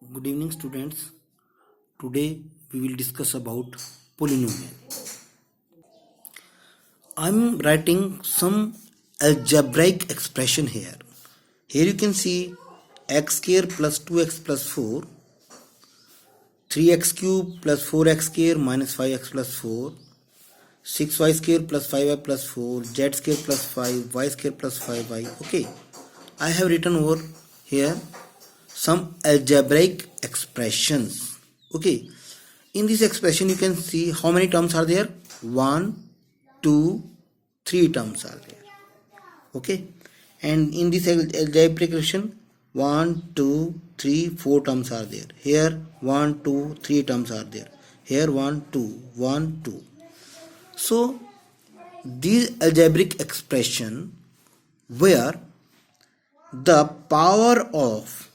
Good evening, students. Today we will discuss about polynomial. I'm writing some algebraic expression here. Here you can see x square plus 2x plus 4, 3x cube plus 4x square minus 5x plus 4, 6y square plus 5y plus 4, z square plus 5, y square plus 5y. Okay, I have written over here some algebraic expressions. Okay, in this expression you can see how many terms are there. 1, 2, 3 terms are there. Okay, and in this algebraic expression 1, 2, 3, 4 terms are there. Here 1, 2, 3 terms are there. Here 1, 2, 1, 2. So these algebraic expression where the power of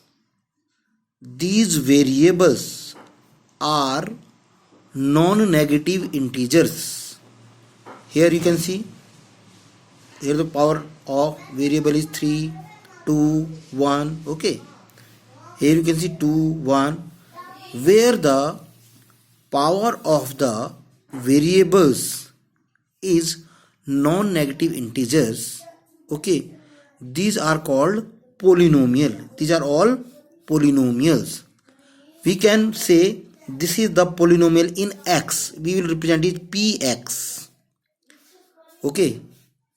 these variables are non-negative integers. Here you can see, here the power of variable is 3, 2, 1. Okay, here you can see 2, 1, where the power of the variables is non-negative integers. Okay, these are called polynomial. These are all polynomials. We can say this is the polynomial in x. We will represent it px. Okay,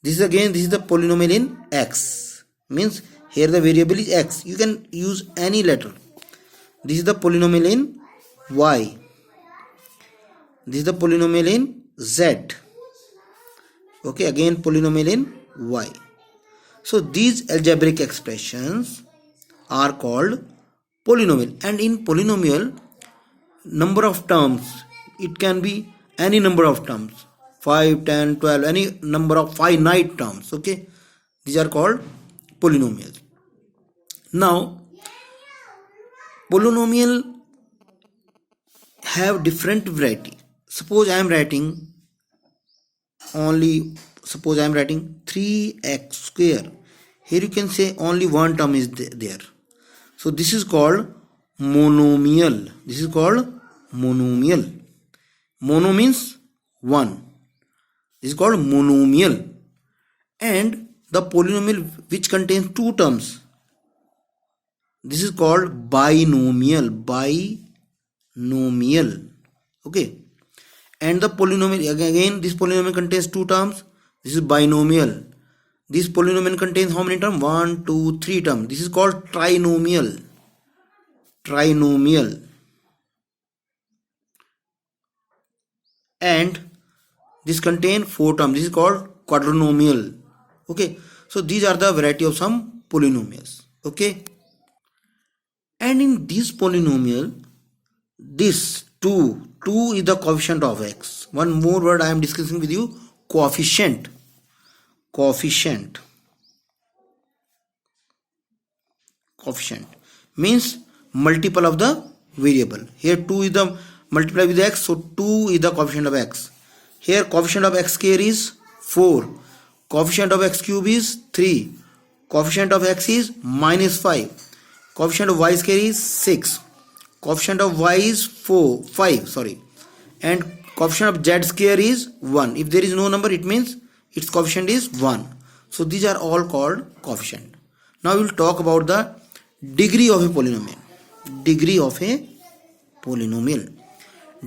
this is the polynomial in x. Means here the variable is x. You can use any letter. This is the polynomial in y. This is the polynomial in z. Okay, again polynomial in y. So these algebraic expressions are called polynomial, and in polynomial number of terms, it can be any number of terms, 5, 10, 12, any number of finite terms. Okay, these are called polynomials. Now polynomial have different variety. Suppose I am writing 3x square. Here you can say only one term is there. So this is called monomial. This is called monomial. Mono means one. This is called monomial. And the polynomial which contains two terms, this is called binomial. Binomial. Okay. And the polynomial, again this polynomial contains two terms. This is binomial. This polynomial contains how many terms? 1, 2, 3 terms. This is called trinomial. Trinomial. And this contains 4 terms. This is called quadrinomial. Okay. So these are the variety of some polynomials. Okay. And in this polynomial, this 2 is the coefficient of x. One more word I am discussing with you, coefficient. Coefficient means multiple of the variable. Here 2 is the multiply with x, so 2 is the coefficient of x. Here coefficient of x square is 4, coefficient of x cube is 3, coefficient of x is minus 5, coefficient of y square is 6, coefficient of y is 5, and coefficient of z square is 1. If there is no number, it means its coefficient is 1. So these are all called coefficient. Now we will talk about the degree of a polynomial. Degree of a polynomial.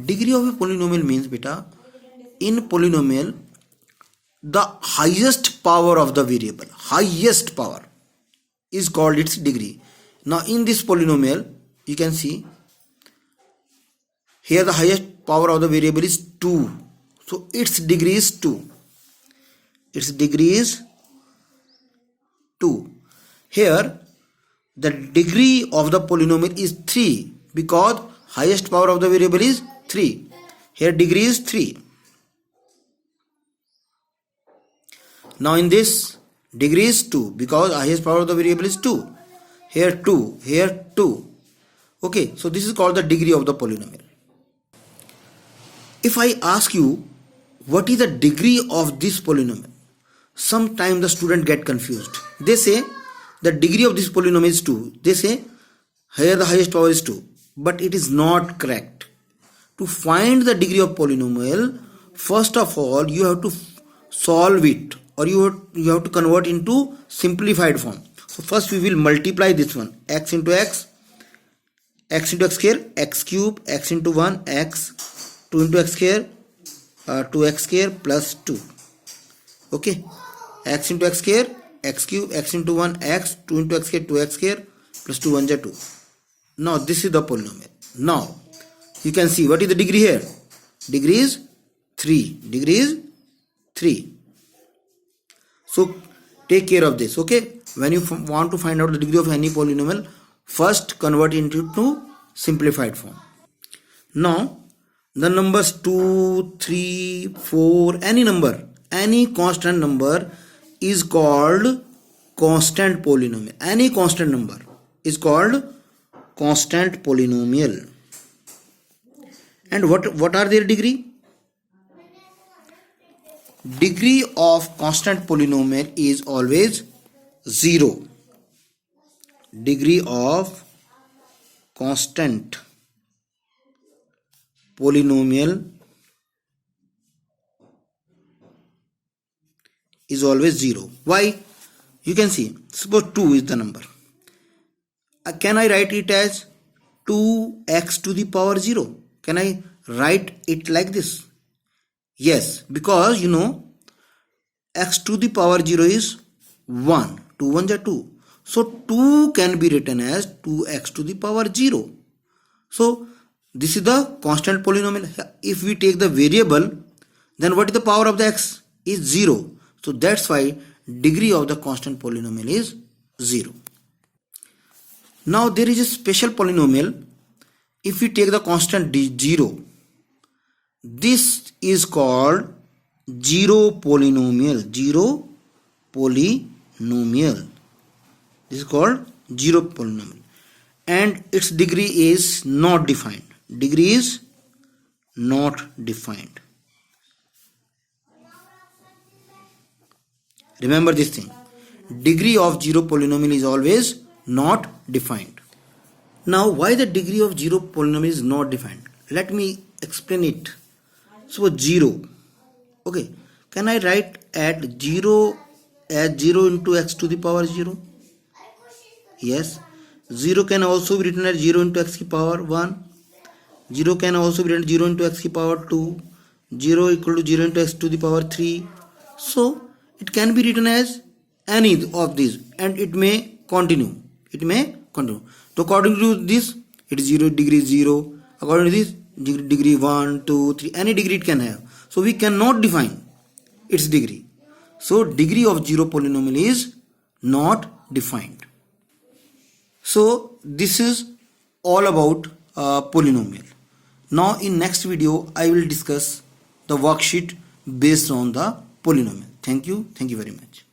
Degree of a polynomial means, beta, in polynomial the highest power of the variable, highest power, is called its degree. Now in this polynomial you can see here the highest power of the variable is 2. So its degree is 2. Its degree is 2. Here the degree of the polynomial is 3 because highest power of the variable is 3. Here degree is 3. Now in this degree is 2 because highest power of the variable is 2. Here 2. Here 2. Okay, so this is called the degree of the polynomial. If I ask you what is the degree of this polynomial, sometimes the student get confused. They say the degree of this polynomial is 2. They say here the highest power is 2. but it is not correct. To find the degree of polynomial, first of all you have to solve it, or you have to convert into simplified form. So first we will multiply this one, x into x into x square, x cube, x into 1 x, 2 into x square, 2x square plus 2. Okay, x into x square, x cube, x into 1 x, 2 into x square, 2x square plus 2 1 2. Now this is the polynomial. Now you can see what is the degree here. Degree is 3. Degree is 3. So take care of this. Okay, when you want to find out the degree of any polynomial, first convert into simplified form. Now the numbers 2, 3, 4, any number, any constant number is called constant polynomial. Any constant number is called constant polynomial. And what are their degree? Degree of constant polynomial is always 0. Degree of constant polynomial is always 0. Why? You can see, suppose 2 is the number. Can I write it as 2x to the power 0? Can I write it like this? Yes, because you know x to the power 0 is 1. 2 1 are 2. So 2 can be written as 2x to the power 0. So this is the constant polynomial. If we take the variable, then what is the power of the x? Is 0. So that's why degree of the constant polynomial is 0. Now there is a special polynomial. If we take the constant 0, this is called 0 polynomial. 0 polynomial. This is called 0 polynomial. And its degree is not defined. Degree is not defined. Remember this thing. Degree of 0 polynomial is always not defined. Now why the degree of 0 polynomial is not defined? Let me explain it. So 0. Okay. Can I write at 0 as 0 into x to the power 0? Yes. 0 can also be written as 0 into x to the power 1. 0 can also be written 0 into x to the power 2. 0 equal to 0 into x to the power 3. So it can be written as any of these, and it may continue. It may continue. So according to this, it is 0 degree 0. According to this, degree 1, 2, 3. Any degree it can have. So we cannot define its degree. So degree of 0 polynomial is not defined. So this is all about polynomial. Now in next video I will discuss the worksheet based on the polynomial. Thank you very much.